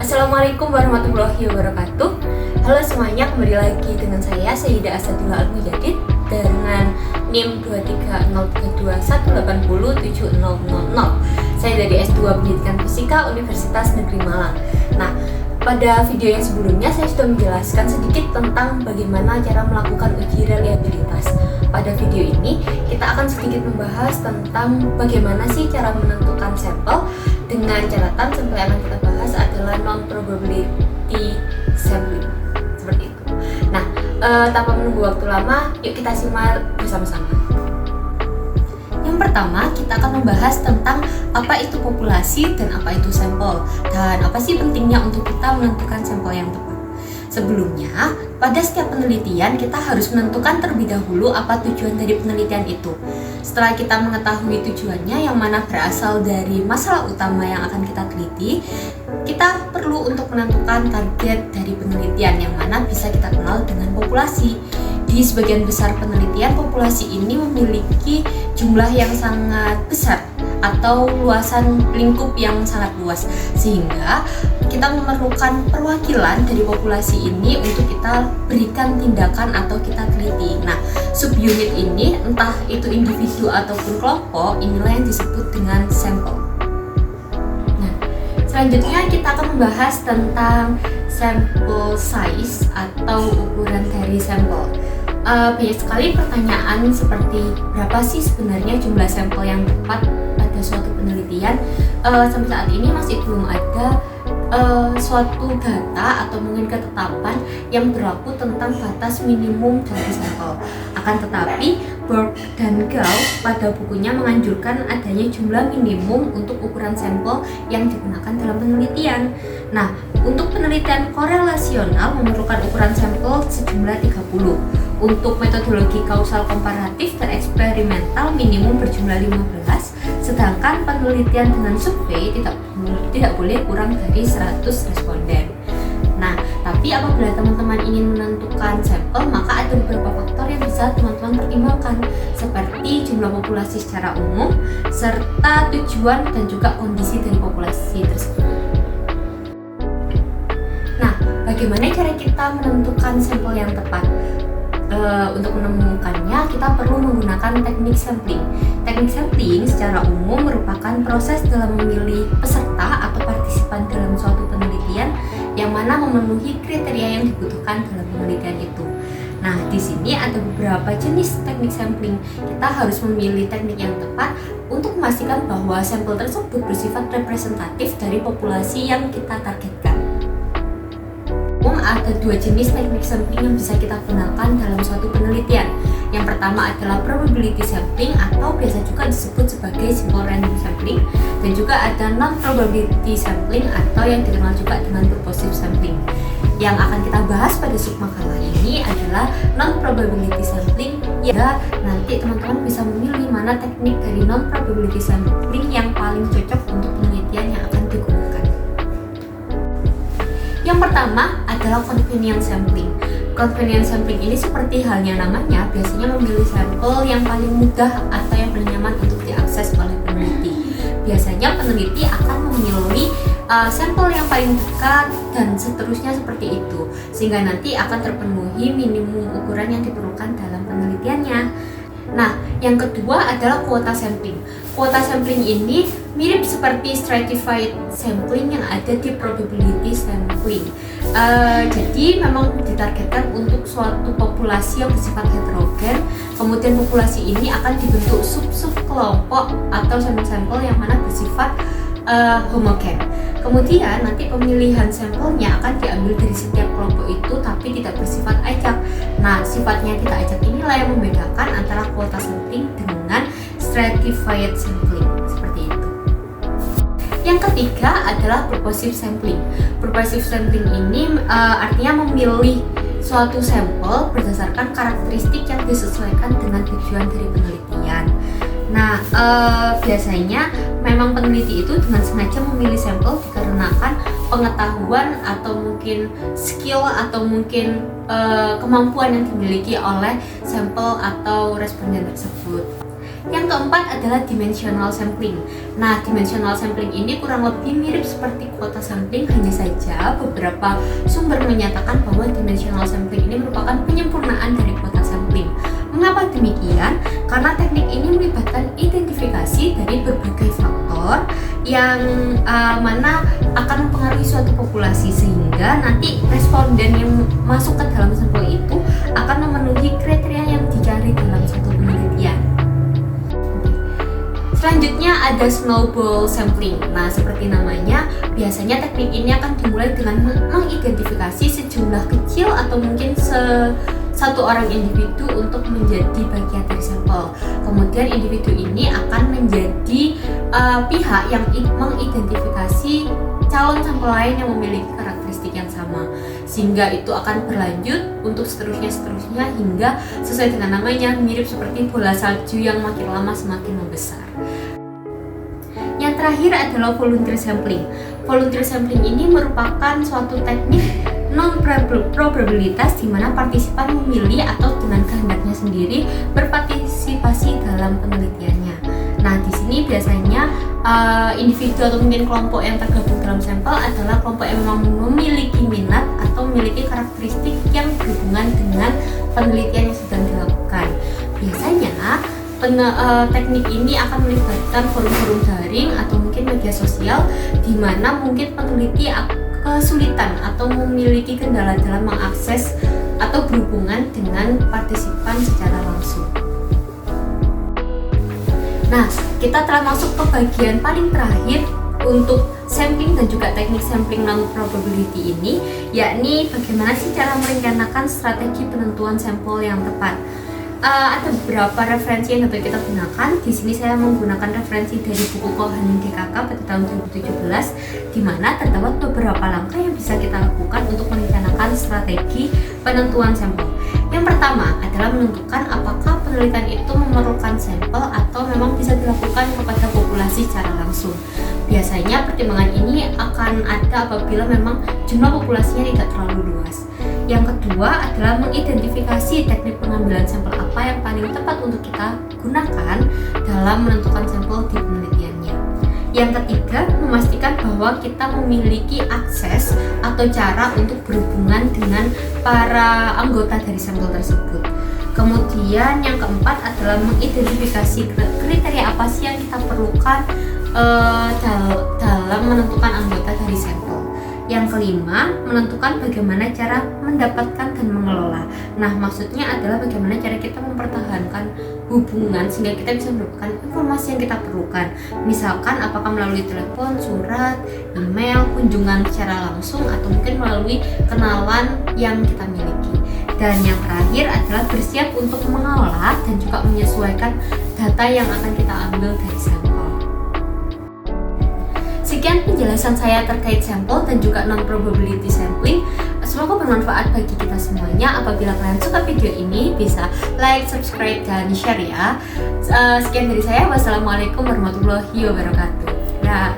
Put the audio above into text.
Assalamualaikum warahmatullahi wabarakatuh. Halo semuanya, kembali lagi dengan saya Sayyidah Asadullah Al-Mujadid dengan NIM 23031807000. Saya dari S2 Pendidikan Fisika Universitas Negeri Malang. Nah, pada video yang sebelumnya saya sudah menjelaskan sedikit tentang bagaimana cara melakukan uji reliabilitas. Pada video ini kita akan sedikit membahas tentang bagaimana sih cara menentukan sampel, dengan catatan sampel yang akan kita bahas adalah non-probability sampling, seperti itu. Nah, tanpa menunggu waktu lama, yuk kita simak bersama-sama. Yang pertama, kita akan membahas tentang apa itu populasi dan apa itu sampel, dan apa sih pentingnya untuk kita menentukan sampel yang tepat. Sebelumnya, pada setiap penelitian kita harus menentukan terlebih dahulu apa tujuan dari penelitian itu. Setelah kita mengetahui tujuannya yang mana berasal dari masalah utama yang akan kita teliti, kita perlu untuk menentukan target dari penelitian yang mana bisa kita kenal dengan populasi. Di sebagian besar penelitian, populasi ini memiliki jumlah yang sangat besar atau luasan lingkup yang sangat luas, sehingga kita memerlukan perwakilan dari populasi ini untuk kita berikan tindakan atau kita teliti. Nah, subunit ini, entah itu individu ataupun kelompok, inilah yang disebut dengan sampel. Nah, selanjutnya kita akan membahas tentang sample size atau ukuran dari sampel. Banyak sekali pertanyaan seperti berapa sih sebenarnya jumlah sampel yang tepat pada suatu penelitian. Sampai saat ini masih belum ada suatu data atau mungkin ketetapan yang berlaku tentang batas minimum dari sampel. Akan tetapi Borg dan Gauss pada bukunya menganjurkan adanya jumlah minimum untuk ukuran sampel yang digunakan dalam penelitian. Nah, untuk penelitian korelasional memerlukan ukuran sampel sejumlah 30. Untuk metodologi kausal komparatif dan eksperimental minimum berjumlah 15, sedangkan penelitian dengan survei tidak boleh kurang dari 100 responden. Nah, tapi apabila teman-teman ingin menentukan sampel, maka ada beberapa faktor yang bisa teman-teman pertimbangkan, seperti jumlah populasi secara umum, serta tujuan dan juga kondisi dari populasi tersebut. Nah, bagaimana cara kita menentukan sampel yang tepat? Untuk menemukannya, kita perlu menggunakan teknik sampling. Teknik sampling secara umum merupakan proses dalam memilih peserta atau partisipan dalam suatu penelitian yang mana memenuhi kriteria yang dibutuhkan dalam penelitian itu. Nah, di sini ada beberapa jenis teknik sampling. Kita harus memilih teknik yang tepat untuk memastikan bahwa sampel tersebut bersifat representatif dari populasi yang kita targetkan. Ada dua jenis teknik sampling yang bisa kita gunakan dalam suatu penelitian. Yang pertama adalah probability sampling atau biasa juga disebut sebagai simple random sampling, dan juga ada non-probability sampling atau yang dikenal juga dengan purposive sampling. Yang akan kita bahas pada submakalah ini adalah non-probability sampling, ya nanti teman-teman bisa memilih mana teknik dari non-probability sampling yang paling cocok untuk penelitian yang akan digunakan. Yang pertama adalah convenience sampling. Convenience sampling ini seperti halnya namanya, biasanya memilih sampel yang paling mudah atau yang paling nyaman untuk diakses oleh peneliti. Biasanya peneliti akan memilih sampel yang paling dekat dan seterusnya seperti itu, sehingga nanti akan terpenuhi minimum ukuran yang diperlukan dalam penelitiannya. Nah, yang kedua adalah kuota sampling. Kuota sampling ini mirip seperti stratified sampling yang ada di probability sampling. Jadi memang ditargetkan untuk suatu populasi yang bersifat heterogen. Kemudian populasi ini akan dibentuk sub-sub kelompok atau sampel-sampel yang mana bersifat homogen. Kemudian nanti pemilihan sampelnya akan diambil dari setiap kelompok itu, tapi tidak bersifat acak. Nah, sifatnya tidak acak inilah yang membedakan antara kuota sampling dengan stratified sampling, seperti itu. Yang ketiga adalah purposive sampling. Purposive sampling ini artinya memilih suatu sampel berdasarkan karakteristik yang disesuaikan dengan tujuan dari penelitian. Nah, biasanya memang peneliti itu dengan sengaja memilih sampel dikarenakan pengetahuan atau mungkin skill atau mungkin kemampuan yang dimiliki oleh sampel atau responden tersebut. Yang keempat adalah dimensional sampling. Nah, dimensional sampling ini kurang lebih mirip seperti kuota sampling, hanya saja beberapa sumber menyatakan bahwa dimensional sampling ini merupakan penyempurnaan dari kuota sampling. Mengapa demikian? Karena teknik ini melibatkan identifikasi dari berbagai faktor yang mana akan mempengaruhi suatu populasi, sehingga nanti responden yang masuk ke dalam sampel itu akan memenuhi kriteria yang dicari dalam suatu penelitian. Selanjutnya ada snowball sampling. Nah, seperti namanya, biasanya teknik ini akan dimulai dengan mengidentifikasi sejumlah kecil atau mungkin satu orang individu untuk menjadi bagian dari sampel. Kemudian individu ini akan menjadi pihak yang mengidentifikasi calon sampel lain yang memiliki karakteristik yang sama, sehingga itu akan berlanjut untuk seterusnya hingga sesuai dengan namanya mirip seperti bola salju yang makin lama semakin membesar. Yang terakhir adalah volunteer sampling. Volunteer sampling ini merupakan suatu teknik non-probabilitas di mana partisipan memilih atau dengan kehendaknya sendiri berpartisipasi dalam penelitiannya. Nah, di sini biasanya individu atau mungkin kelompok yang tergabung dalam sampel adalah kelompok yang memang memiliki minat atau memiliki karakteristik yang berhubungan dengan penelitian yang sedang dilakukan. Biasanya teknik ini akan melibatkan forum-forum daring atau mungkin media sosial di mana mungkin peneliti kesulitan atau memiliki kendala dalam mengakses atau berhubungan dengan partisipan secara langsung. Nah, kita telah masuk ke bagian paling terakhir untuk sampling dan juga teknik sampling non-probability ini, yakni bagaimana sih cara merencanakan strategi penentuan sampel yang tepat. Ada beberapa referensi yang dapat kita gunakan. Di sini saya menggunakan referensi dari buku Kohanim DKK pada tahun 2017, di mana terdapat beberapa langkah yang bisa kita lakukan untuk merencanakan strategi penentuan sampel. Yang pertama adalah menentukan apakah penelitian itu memerlukan sampel atau memang bisa dilakukan kepada populasi secara langsung. Biasanya pertimbangan ini akan ada apabila memang jumlah populasinya tidak terlalu luas. Yang kedua adalah mengidentifikasi teknik pengambilan sampel apa yang paling tepat untuk kita gunakan dalam menentukan sampel di penelitiannya. Yang ketiga, memastikan bahwa kita memiliki akses atau cara untuk berhubungan dengan para anggota dari sampel tersebut. Kemudian yang keempat adalah mengidentifikasi kriteria apa sih yang kita perlukan dalam menentukan anggota dari sampel. Yang kelima, menentukan bagaimana cara mendapatkan dan mengelola. Nah, maksudnya adalah bagaimana cara kita mempertahankan hubungan sehingga kita bisa mendapatkan informasi yang kita perlukan. Misalkan apakah melalui telepon, surat, email, kunjungan secara langsung, atau mungkin melalui kenalan yang kita miliki. Dan yang terakhir adalah bersiap untuk mengolah dan juga menyesuaikan data yang akan kita ambil dari sampel. Sekian penjelasan saya terkait sampel dan juga non-probability sampling. Semoga bermanfaat bagi kita semuanya. Apabila kalian suka video ini, bisa like, subscribe, dan share ya. Sekian dari saya. Wassalamualaikum warahmatullahi wabarakatuh. Nah.